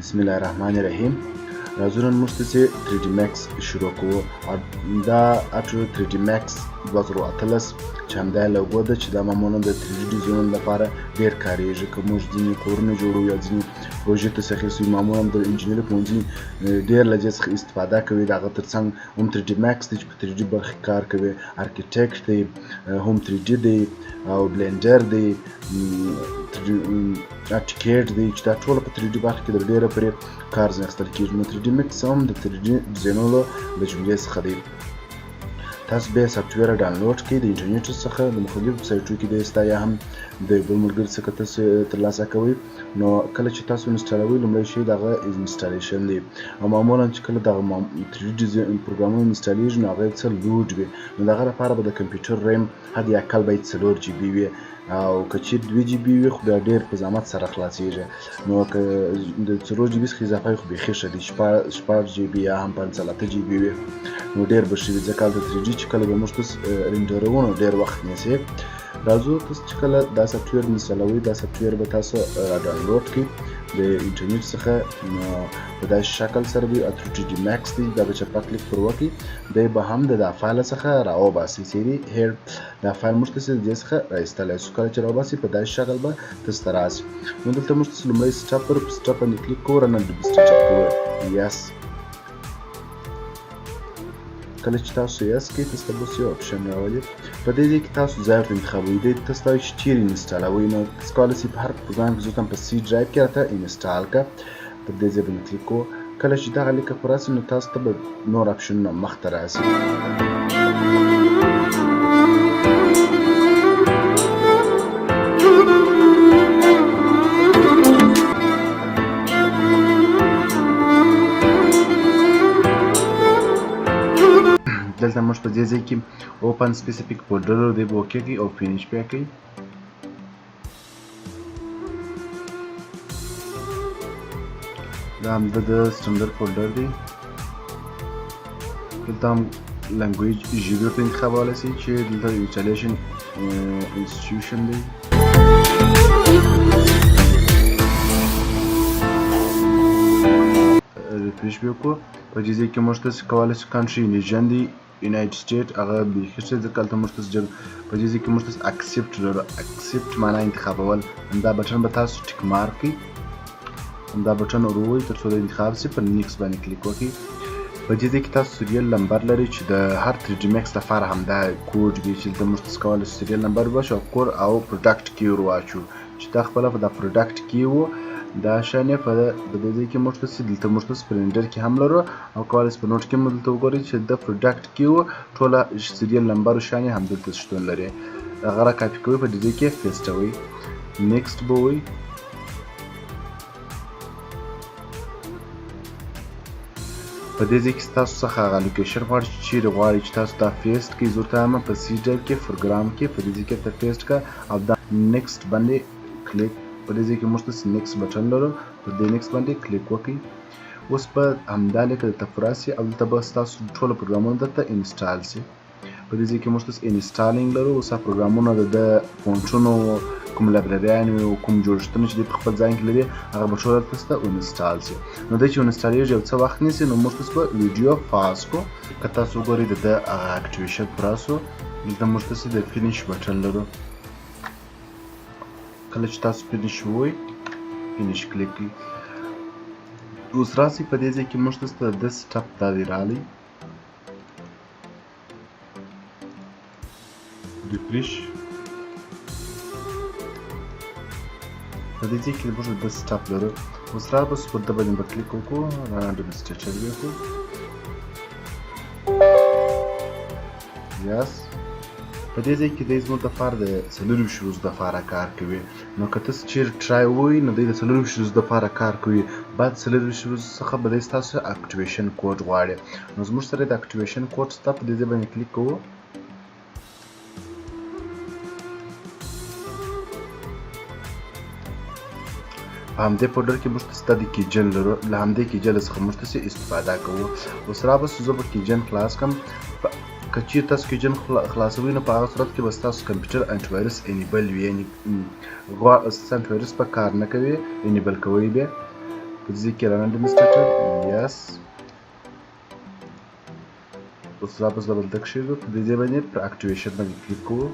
بسم الله الرحمن الرحیم. راځو نن موږ تاسې 3D Max شروع کوو. دا اټو 3D Max 2018 چې همدا لوګو ده چې دا معمولا د 3D ډیزاین لپاره ډېر کارېږي. که موږ ځینې کورونه جوړوو یا ځینې پروژې ته څخه معمولا د انجینري پوهنځي ډېر له دې څخه استفاده کوي. د هغه ترڅنګ هم 3D Max دی چې په 3D برخې کار کوي، ارکیټیکټ دی، هم 3D دی او بلینډر دی، ارټیکیټ دی چې دا ټول په 3D برخه کې د ډېره پرې کار ځای اخیستل کېږي. نو 3D Max هم د 3D ډیزاینولو د جملې څخه دی. تاسو به سافټویر ډاونلوډ کړئ د انټرنیټ څخه، د مختلفو سایټونو کې د ستا یا هم د بل ملګري څخه تاسو ترلاسه کوئ. نو کله چې تاسو انسټالوئ لومړی شی دغه انسټالیشن دی، او معمولا چې کله دغه 3D ډیزاین پروګرامونه انسټالیږي نو هغه څه لوډ وي. نو دغه لپاره به د کمپیوټر ریم حد اقل باید 4 GB وي، او که چیرې 2 GB وي خو بیا ډېر په زحمت سره خلاصېږي. نو که د 4 GB څخه اضافه وي خو بیخي ښه دی، 6 GB یا هم 5 GB وي نو ډېر به ښه وي، ځکه هلته 3D چې کله به موږ تاسو رینډروو نو ډېر وخت نیسي. راځو تاسو چې کله دا سافټویر انسټالوئ، دا سافټویر به تاسو ډاونلوډ کړئ د انټرنیټ څخه. نو په داسې شکل سره وي اتو 3D Max دی، دا به چپه کلیک پر وکړئ، دی به هم د دا فایل څخه راوباسئ. سیدي هیر دا فایل موږ تاسې د دې څخه راایستلی شو. کله چې راوباسئ په داسې شکل به تاسو ته راسي. نو دلته موږ تاسې لومړی سټپ پر سټپ باندې کلیک کوو، رن اند ډوپلیکیټ کوو، یس. کله چې تاسو یس کړئ تاسو ته به یو اپشن راولي. په دې ځای کې تاسو ځای ورته انتخابوئ. دی تاسو ته وایي چې چیرې انسټالوئ. نو تاسو کولی شئ په هر پروګرام کې زه په سی ډرایو کې راته انسټال کړه. په دې ځای باندې کلیک کوو. کله چې دغه لیکه پر راسي نو تاسو ته به نور اپشنونه مخته راسي. دلته موږ په دې ځای کې اوپن سپیسیفیک فولډر دی به اوکې کړئ او فینیش بیا کړئ. دا هم د سټنډرډ فولډر دی. دلته هم لنګویج ژبې ورته انتخابولی شئ چې دلته انسټالیشن انسټیټیوشن دی. ریفریش بیا وکړو. په دې ځای کې موږ تاسې کولی شئ کنټري ریجن دی یونایټډ سټیټ، هغه بیخي ښه ځکه هلته موږ تاسې په دې ځای کې موږ تاسې اکسپټ لرو. اکسپټ معنا انتخابول. همدا بټن به تاسو ټیک مارک کړئ، همدا بټن ور ووهئ تر څو د انتخاب شي. په نیکس باندې کلیک وکړئ. په دې ځای کې تاسو سیریل نمبر لرئ چې د هر 3D Max لپاره همدا کوډ وي چې دلته موږ تاسو کولی شئ سیریل نمبر وباسو او پروډکټ کی ور واچو چې دا خپله په دا پروډکټ کی و. دا شان یې په دې ځای کې موږ تاسې دلته موږ تاسې په رینډر کې هم لرو، او کولی شئ په نوټ کې هم دلته وګورئ چې د پروډکټ کی و ټوله سیریل نمبر شان یې همدلته شتون لري. هغه را کاپي کوئ، په دې ځای کې پیسټوئ، نیکسټ به ووایئ. په دې ځای کې ستاسو څخه هغه لوکیشن غواړي چې چیرې غواړئ چې تاسو دا پیسټ کړئ. زه ورته وایم په سی ډرایو کې پروګرام کې په دې ځای کې ورته پیسټ کړه او دا نیکسټ باندې کلیک. په دې ځای کې موږ تاسې نیکسټ بټن لرو، په دې نیکسټ باندې کلیک وکړئ. اوس به همدا لیکه درته پر راسي او دلته به ستاسو ټوله پروګرامونه درته انسټال شي. په دې ځای کې موږ تاسې انسټالینګ لرو. اوس هغه پروګرامونه د فونټونو کوم لایبرریانې او کوم جوړښتونه چې دوی په خپل ځای کې لري هغه به ټول تاسو ته انسټال شي. نو دی چې انسټالیږي یو څه وخت نیسي، نو موږ تاسو به ویډیو پاز کړو. که تاسو وګورئ د هغه اکټیویشن پر راسو دلته موږ تاسې د فینیش بټن لرو. کله چې تاسو فینیش ووایئ فینیش کلیک کړئ. اوس راسئ په دې ځای کې موږ تاسو ته د سټپ دا دی راغلی ریفریش. په دې ځای کې موږ د سټپ لرو. اوس راباسو پر ده باندې به کلیک وکړو، رن اند ډوپلیکیټ یې وکړو، یس. په دې ځای کې دی زموږ دپاره د 24 ورځو دپاره کار کوي. نو که تاسو چیرې ټرای ووایئ نو دی د 24 ورځو دپاره کار کوي. بعد 24 ورځو څخه به دی ستاسو اکټیویشن کوډ غواړي. نو زموږ سره د اکټیویشن کوډ شته. په دې ځای باندې کلیک کوو. په همدې فولډر کې موږ تاسې ته د کیجن لرو. له همدې کیجن څخه موږ تاسې استفاده کوو. اوس راباسو زه به کیجن خلاص کړم. که چیرې تاسو کیجن خلاصوئ نو په هغه صورت کې به ستاسو کمپیوټر انټي وایرس انیبل وي، یعنې ستاسو انټي وایرس به کار نه کوي، انیبل کوئ بیا. په دې کې رن اډمنسټریټر یس اوس راپس دبل تک شي په دې ځای باندې پر اکټیویشن باندې کلیک کوو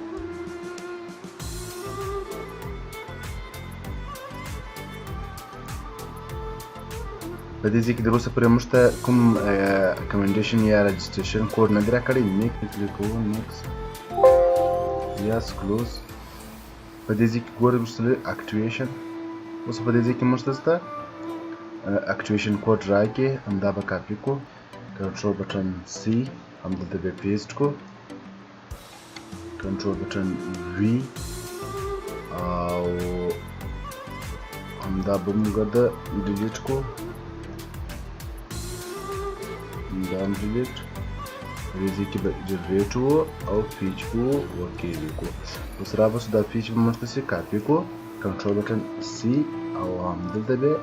په دې ځای کې د وروسته پورې موږ ته کوم کمنډیشن یا رجسټریشن کوډ نه دی راکړی نیکس کلیک کوو نیکس یس کلوز په دې ځای کې ګورئ موږ ته اکټیویشن اوس په دې ځای کې موږ ته اکټیویشن کوډ راکړي همدا به کاپي کړو کنټرول بټن سی همدلته به پیسټ کړو کنټرول بټن وی او همدا به موږ د ډیلیټ کړو دا هم ډیلیټ په دې ځای کې به جنریټ و او پیج به اوکې وکړو اوس راباسو دا پیج به موږ ته کاپي کړو کنټرول بټن سی او همدلته به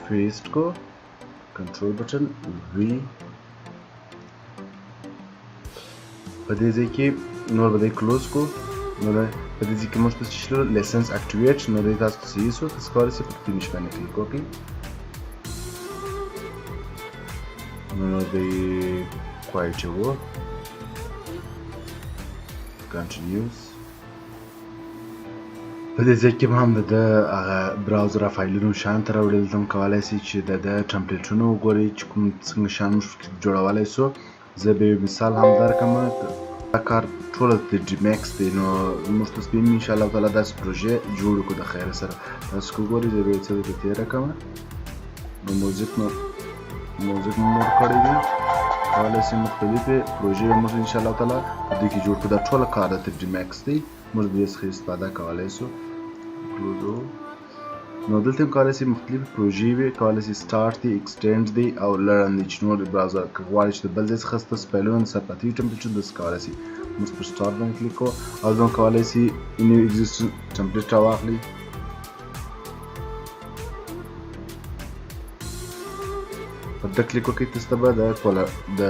پیسټ کړو کنټرول بټن وی په دې ځای کې نور به کلوز کړو نو په دې ځای کې موږ ته شلو لیسنس اکټیویټ نو دې تاسو ته صحیح شو تاسو کولی شئ په فینیش باندې کلیک وکړئ نو دې کوایټ وو کنټینیوز په دې ځای کې به هم د هغه براوزر فایلونو شان ته راوړل هم کولی شئ چې د ټمپلیټونه وګورئ چې کوم څنګه شان موږ جوړولی شو زه به یو مثال هم درکړم دا کار ټوله د ډي میکس دی نو موږ ته به انشاءالله تعالی داسې پروژې جوړ کړو د خیره سره تاسو که وګورئ زه به یې څه درته تېره کړم نو موزیک مو موډ کړی دی کولی شئ مختلفې پروژې به موږ انشاءالله تعالی په دې کې جوړ کړو دا ټوله کار د ډي میکس دی موږ د دې څخه استفاده کولی شو کلوزو نو دلته هم کولی شئ مختلفې پروژې وي کولی شئ سټارټ دی ایکسټینډ دی او لرن دی چې نور براوزر که غواړئ چې د بل ځای څخه ستاسو فایلونه سرپاتې ټمپلیټ داسې کولی شئ موږ پر سټارټ باندې کلیک کوو او بیا هم کولی شئ نیو ایګزسټنټ ټمپلیټ راواخلئ پر ده کلیک وکړئ تاسو ته به د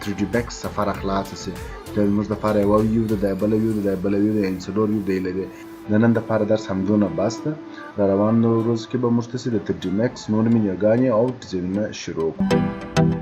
3D Max سفر خلاصه شي دا زموږ دپاره یوه ویو ده دا بله ویو ده دا بله ویو ده یعنې څلور ویو دی لري د نن دپاره درس همدونه بس ده را روانو ورځو کې به موږ تاسې د 3D Max نورې منیوګانې او ډیزاینونه شروع کړو